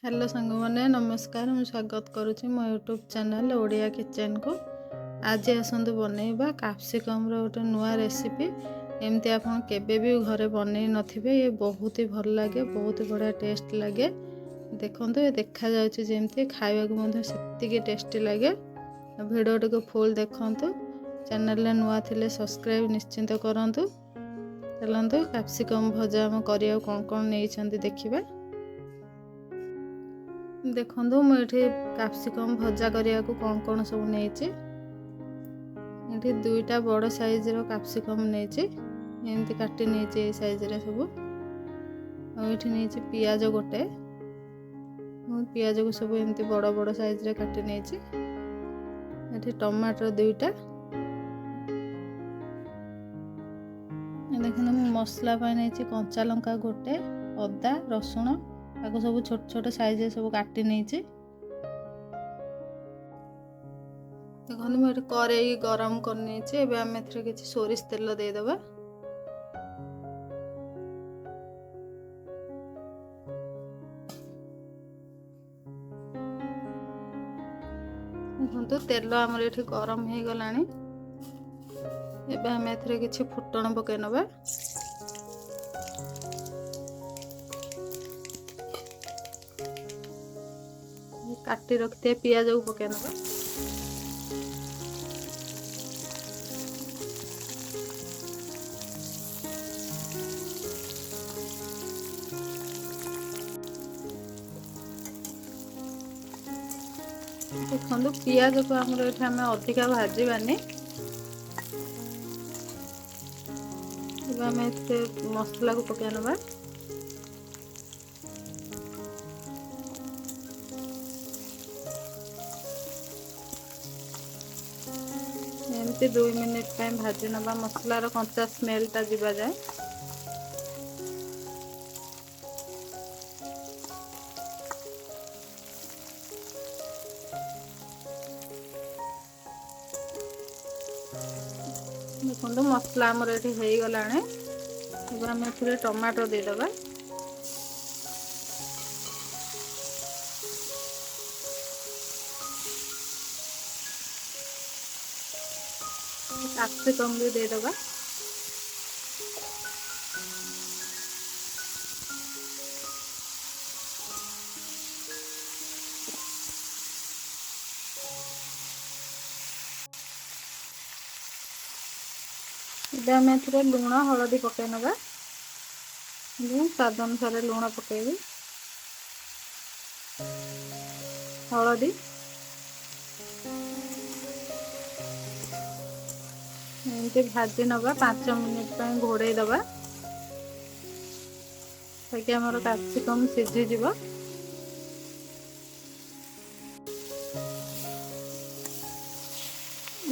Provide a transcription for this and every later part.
Hello सांग मैंने नमस्कार मुझे स्वागत करुच्ची मो यूट्यूब चैनल ओडिया किचन को। आज आसतु बनइबा कैप्सिकम गोटे नुआ रेसिपी। एमती आप केबे भी घरे बनई नथिबे, ये बहुत ही भल लगे, बहुत ही बढ़िया टेस्ट लगे। देखो ये देखा जमी खावा को सेतिकी टेस्टी लगे। वीडियो टी फुल देखु, चैनल नुआ थिले सब्सक्राइब निश्चिंत करूँ। चलते कैप्सिकम भजा आम करिया कौन कौन नहीं देखिए। देखो मुझे कैप्सिकम भजा करिया को कौन कौन सब नहीं, दुईटा बड़ साइज रो कैप्सिकम नहीं एमती काटी नहीं साइज रे सब। ये नहीं पियाज गोटे, पियाज को सब एमती बड़ बड़ साइज रे काटी नहीं। टमाटर दुईटा। देखो मसला नहीं कंचा लंका गोटे, अदा रसुण ताको सब छोट छोट साइज सब काटी नहीं। देखो मुझे कड़ाई गरम करनी, आम कि सोरिष तेल देदेबा। देखो तेल आमर ये गरम हो गला। आम कि फुटण पकई नवा। काटी रखते पियाज को पकई नवा। देखो पियाज को आम अधिका भाजबानी, आम मसला को पकई नवा। एमती 2 मिनिट भाजी नवा, मसलार कंचा स्मेलटा जीवा जाए। देखो मसला आमर ये हो गला। आम टमाटो देदेबा। कैप्सिकम भी देदेबा। आम लुण हलदी पकई नवा। स्वाद अनुसार लुण पकेबी, हलदी, एमती भाजी नवा 5 मिनिट घोड़े दबा ताकि आमर कैप्सिकम सीझी जीव।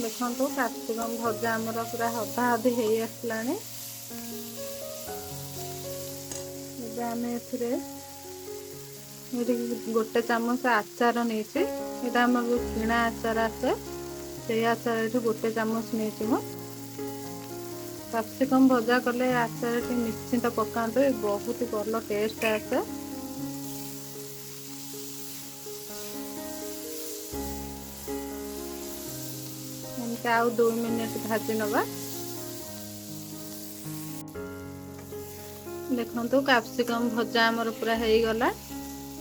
देखो कैप्सिकम भजा आमर पूरा अधा अधी हो आसला। आम गोटे चामच आचार नहीं, यहाँ आम किणा आचार आसे से आचार गोटे चामच नहीं। मो कैप्सिकम भजा कले आचार निश्चिंत पकाते, बहुत ही भल टेस्ट आसे। आउ 2 मिनिट भाजी नवा। देखो कैप्सिकम भजा आमर पूरा हो गला,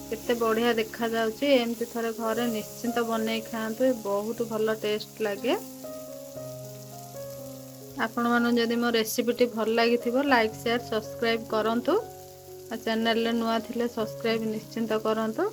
केते बढ़िया देखा जाउची। एमती थरे घरे निश्चिंत बनई खातु, बहुत भल टेस्ट लगे। आपण मानु जदि मो रेसिपीटी भल लगी लाइक शेयर सब्सक्राइब करंतु। चैनल नुआ थिले सब्सक्राइब निश्चिंत करंतु।